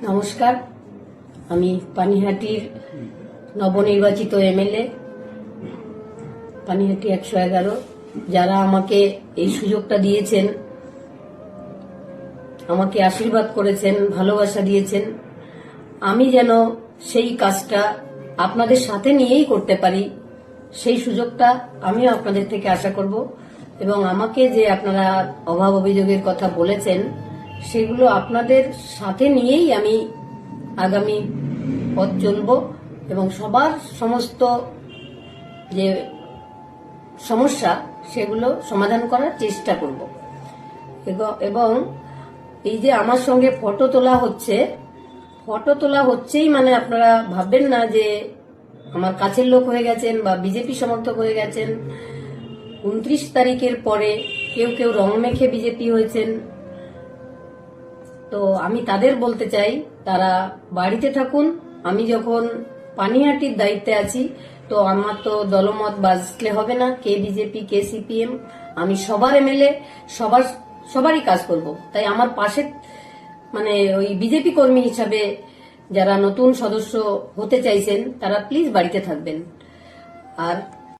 নমস্কার, আমি পানিহাটির নবনির্বাচিত এমএলএ, পানিহাটি 111। যারা আমাকে এই সুযোগটা দিয়েছেন, আমাকে আশীর্বাদ করেছেন, ভালোবাসা দিয়েছেন, আমি যেন সেই কাজটা আপনাদের সাথে নিয়েই করতে পারি, সেই সুযোগটা আমিও আপনাদের থেকে আশা করব। এবং আমাকে যে আপনারা অভাব অভিযোগের কথা বলেছেন, সেগুলো আপনাদের সাথে নিয়েই আমি আগামী পথ চলব এবং সবার সমস্ত যে সমস্যা সেগুলো সমাধান করার চেষ্টা করব। এবং এই যে আমার সঙ্গে ফটো তোলা হচ্ছেই মানে আপনারা ভাববেন না যে আমার কাছের লোক হয়ে গেছেন বা বিজেপি সমর্থক হয়ে গেছেন। 29 তারিখের পরে কেউ রং মেখে বিজেপি হয়েছেন। তো আমি তাদের বলতে চাই, তারা বাড়িতে থাকুন। আমি যখন পানিহাটির দায়িত্বে আছি, তো আমার তো দলমত বাজলে হবে না, কে বিজেপি কে সিপিএম। আমি সবার এমএলএ, সবারই কাজ করব। তাই আমার পাশে মানে ওই বিজেপি কর্মী হিসাবে যারা নতুন সদস্য হতে চাইছেন, তারা প্লিজ বাড়িতে থাকবেন। আর